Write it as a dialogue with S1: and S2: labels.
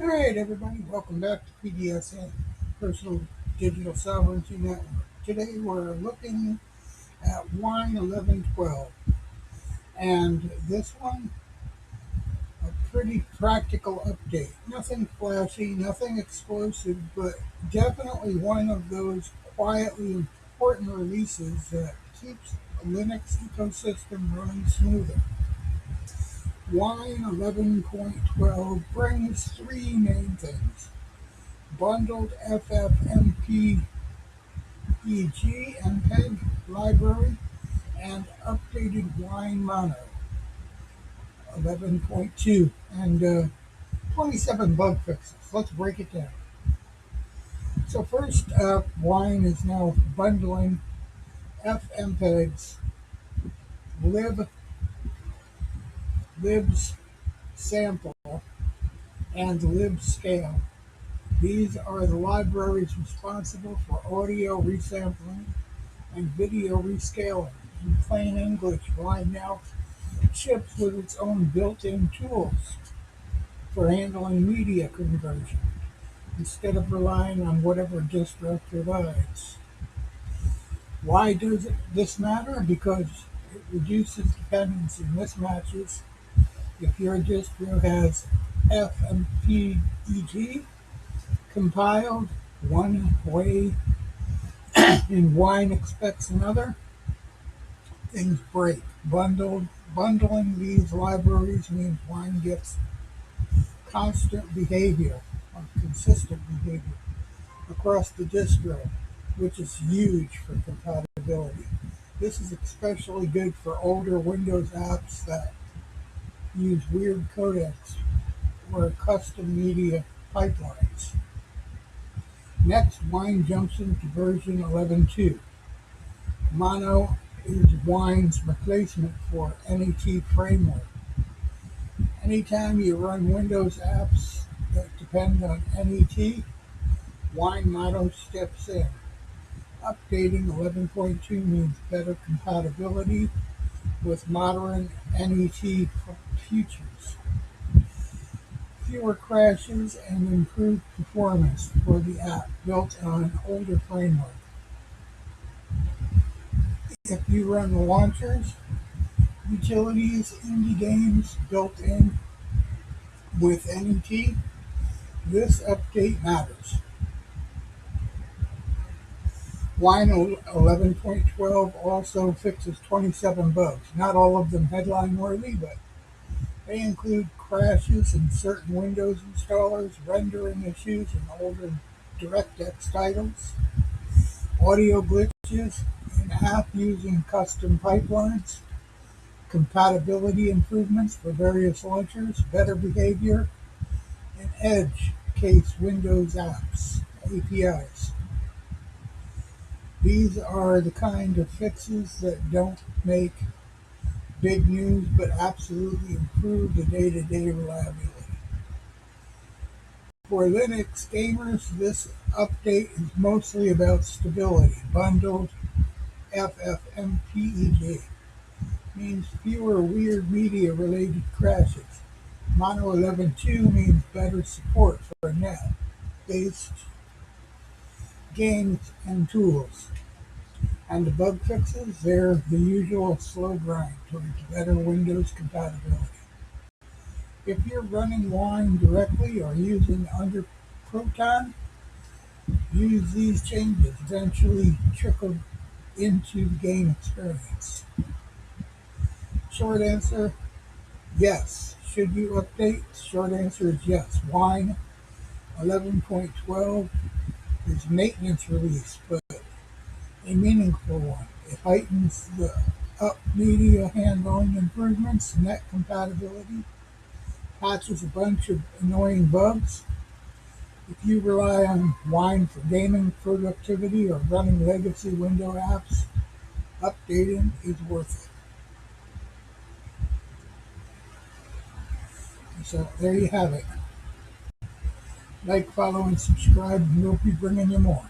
S1: All right, everybody, welcome back to PDSN, Personal Digital Sovereignty Network. Today we're looking at Wine 1112, and this one, a pretty practical update. Nothing flashy, nothing explosive, but definitely one of those quietly important releases that keeps the Linux ecosystem running smoother. Wine 11.12 brings three main things: bundled FFmpeg MPEG library and updated Wine Mono 11.2 and 27 bug fixes. Let's break it down. So first up, Wine is now bundling FFmpeg's libssample and libscale. These are the libraries responsible for audio resampling and video rescaling. In plain English, Wine now ships with its own built-in tools for handling media conversion, instead of relying on whatever distro provides. Why does this matter? Because it reduces dependency mismatches. If your distro has FFmpeg compiled one way and Wine expects another, things break. Bundling these libraries means Wine gets constant behavior or consistent behavior across the distro, which is huge for compatibility. This is especially good for older Windows apps that use weird codecs or custom media pipelines. Next, Wine jumps into version 11.2. Mono is Wine's replacement for NET framework. Anytime you run Windows apps that depend on NET, Wine Mono steps in. Updating 11.2 means better compatibility with modern NET features, fewer crashes, and improved performance for the app built on an older framework. If you run launchers, utilities, indie games built in with NET, this update matters. Wine 11.12 also fixes 27 bugs. Not all of them headline worthy, but they include crashes in certain Windows installers, rendering issues in older DirectX titles, audio glitches in app using custom pipelines, compatibility improvements for various launchers, better behavior, and edge case Windows apps, APIs. These are the kind of fixes that don't make big news but absolutely improve the day-to-day reliability. For Linux gamers, this update is mostly about stability. Bundled FFmpeg means fewer weird media-related crashes. Mono 11.2 means better support for net-based games and tools. And the bug fixes, they're the usual slow grind towards better Windows compatibility. If you're running Wine directly or using under Proton, use these changes, eventually trickle into the game experience. Short answer, yes. Should you update? Short answer is yes. Wine 11.12 is a maintenance release, but a meaningful one. It heightens the up media handling improvements, net compatibility, patches a bunch of annoying bugs. If you rely on Wine for gaming, productivity, or running legacy window apps, updating is worth it. So there you have it. Like, follow, and subscribe, and we'll be bringing you more.